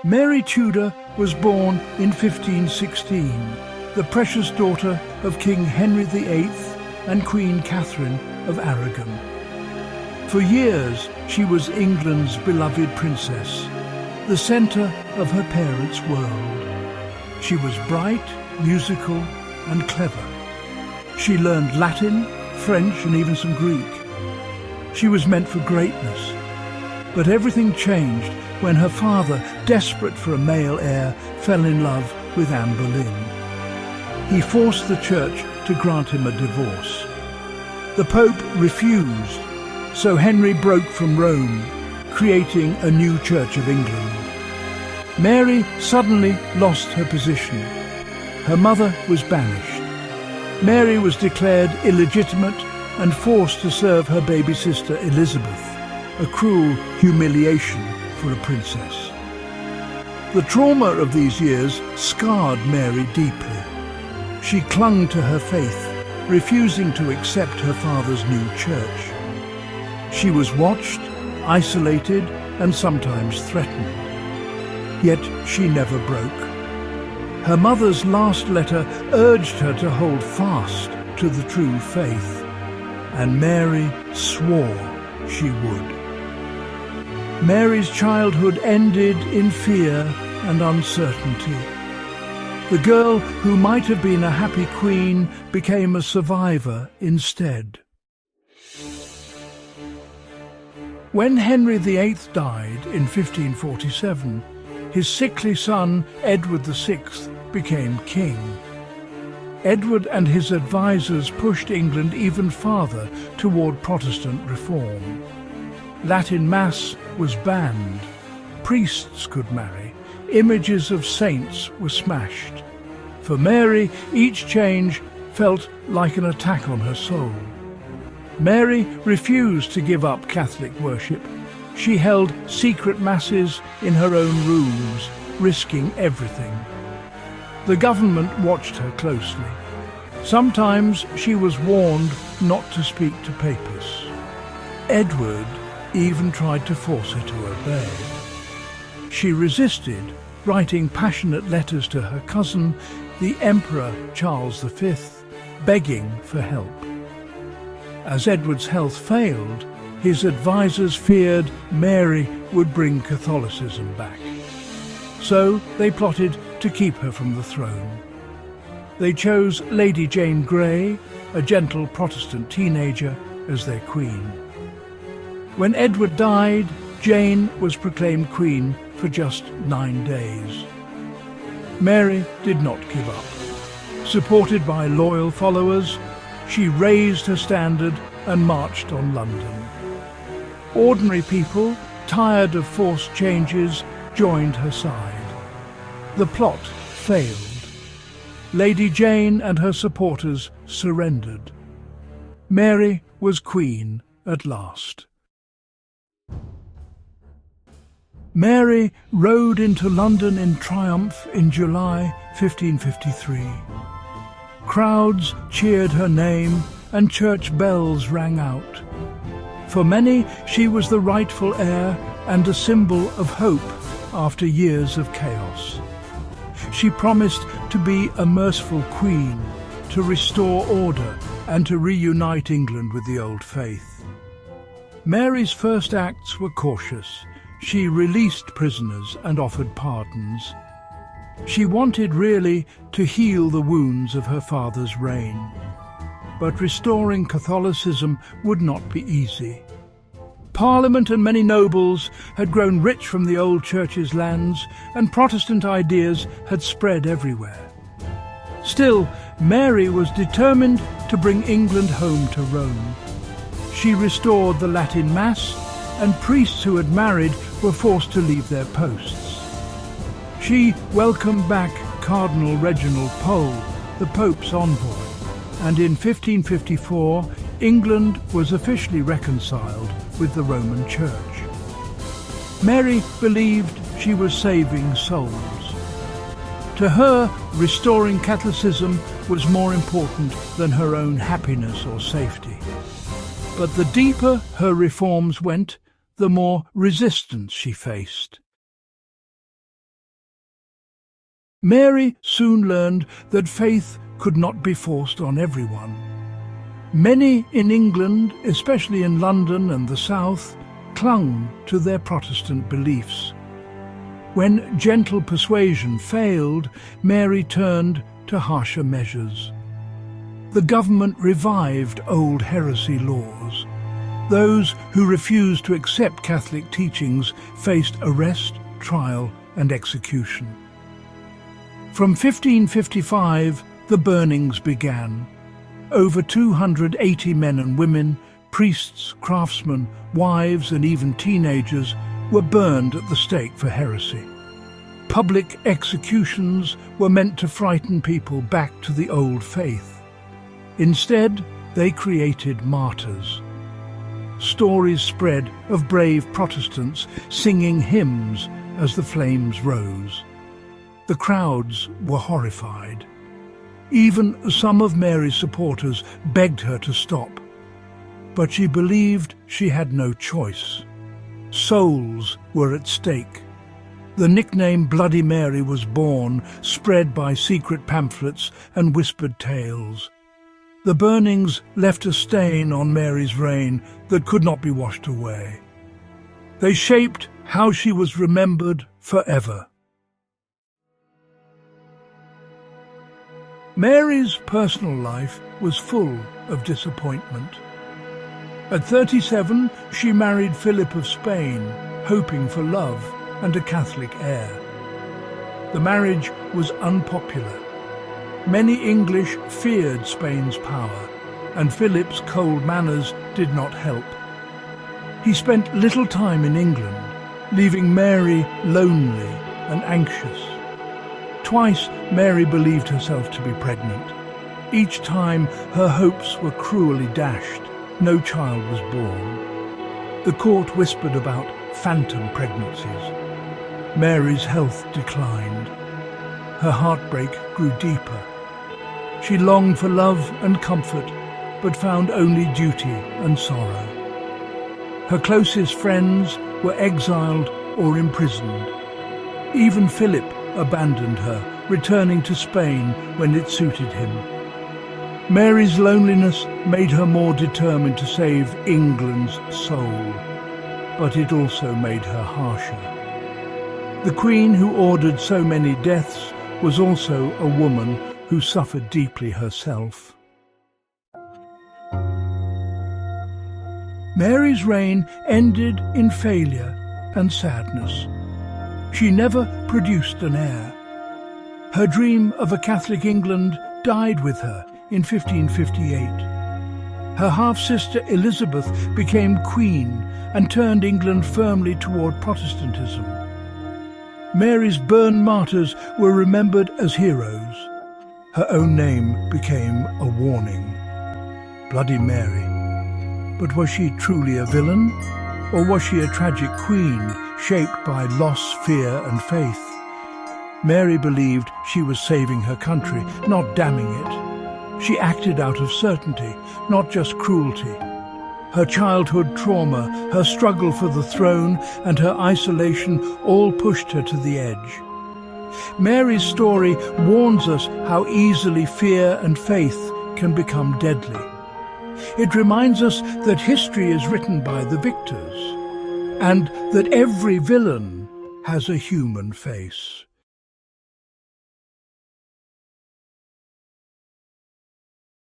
Mary Tudor was born in 1516, the precious daughter of King Henry VIII and Queen Catherine of Aragon. For years, she was England's beloved princess, the centre of her parents' world. She was bright, musical, and clever. She learned Latin, French, and even some Greek. She was meant for greatness. But everything changed when her father, desperate for a male heir, fell in love with Anne Boleyn. He forced the church to grant him a divorce. The Pope refused, so Henry broke from Rome, creating a new Church of England. Mary suddenly lost her position. Her mother was banished. Mary was declared illegitimate and forced to serve her baby sister Elizabeth, a cruel humiliation for a princess. The trauma of these years scarred Mary deeply. She clung to her faith, refusing to accept her father's new church. She was watched, isolated, and sometimes threatened. Yet she never broke. Her mother's last letter urged her to hold fast to the true faith, and Mary swore she would. Mary's childhood ended in fear and uncertainty. The girl who might have been a happy queen became a survivor instead. When Henry VIII died in 1547, his sickly son, Edward VI, became king. Edward and his advisors pushed England even farther toward Protestant reform. Latin Mass was banned. Priests could marry. Images of saints were smashed. For Mary, each change felt like an attack on her soul. Mary refused to give up Catholic worship. She held secret masses in her own rooms, risking everything. The government watched her closely. Sometimes she was warned not to speak to papists. Edward even tried to force her to obey. She resisted, writing passionate letters to her cousin, the Emperor Charles V, begging for help. As Edward's health failed, his advisors feared Mary would bring Catholicism back. So they plotted to keep her from the throne. They chose Lady Jane Grey, a gentle Protestant teenager, as their queen. When Edward died, Jane was proclaimed queen for just 9 days. Mary did not give up. Supported by loyal followers, she raised her standard and marched on London. Ordinary people, tired of forced changes, joined her side. The plot failed. Lady Jane and her supporters surrendered. Mary was queen at last. Mary rode into London in triumph in July 1553. Crowds cheered her name and church bells rang out. For many, she was the rightful heir and a symbol of hope after years of chaos. She promised to be a merciful queen, to restore order and to reunite England with the old faith. Mary's first acts were cautious. She released prisoners and offered pardons. She wanted really to heal the wounds of her father's reign. But restoring Catholicism would not be easy. Parliament and many nobles had grown rich from the old church's lands, and Protestant ideas had spread everywhere. Still, Mary was determined to bring England home to Rome. She restored the Latin Mass, and priests who had married were forced to leave their posts. She welcomed back Cardinal Reginald Pole, the Pope's envoy, and in 1554 England was officially reconciled with the Roman Church. Mary believed she was saving souls. To her, restoring Catholicism was more important than her own happiness or safety. But the deeper her reforms went, the more resistance she faced. Mary soon learned that faith could not be forced on everyone. Many in England, especially in London and the South, clung to their Protestant beliefs. When gentle persuasion failed, Mary turned to harsher measures. The government revived old heresy laws. Those who refused to accept Catholic teachings faced arrest, trial, and execution. From 1555, the burnings began. Over 280 men and women, priests, craftsmen, wives, and even teenagers were burned at the stake for heresy. Public executions were meant to frighten people back to the old faith. Instead, they created martyrs. Stories spread of brave Protestants singing hymns as the flames rose. The crowds were horrified. Even some of Mary's supporters begged her to stop. But she believed she had no choice. Souls were at stake. The nickname Bloody Mary was born, spread by secret pamphlets and whispered tales. The burnings left a stain on Mary's reign that could not be washed away. They shaped how she was remembered forever. Mary's personal life was full of disappointment. At 37, she married Philip of Spain, hoping for love and a Catholic heir. The marriage was unpopular. Many English feared Spain's power, and Philip's cold manners did not help. He spent little time in England, leaving Mary lonely and anxious. Twice Mary believed herself to be pregnant. Each time her hopes were cruelly dashed. No child was born. The court whispered about phantom pregnancies. Mary's health declined. Her heartbreak grew deeper. She longed for love and comfort, but found only duty and sorrow. Her closest friends were exiled or imprisoned. Even Philip abandoned her, returning to Spain when it suited him. Mary's loneliness made her more determined to save England's soul, but it also made her harsher. The Queen who ordered so many deaths was also a woman who suffered deeply herself. Mary's reign ended in failure and sadness. She never produced an heir. Her dream of a Catholic England died with her in 1558. Her half-sister Elizabeth became queen and turned England firmly toward Protestantism. Mary's burned martyrs were remembered as heroes. Her own name became a warning. Bloody Mary. But was she truly a villain? Or was she a tragic queen shaped by loss, fear, and faith? Mary believed she was saving her country, not damning it. She acted out of certainty, not just cruelty. Her childhood trauma, her struggle for the throne, and her isolation all pushed her to the edge. Mary's story warns us how easily fear and faith can become deadly. It reminds us that history is written by the victors, and that every villain has a human face.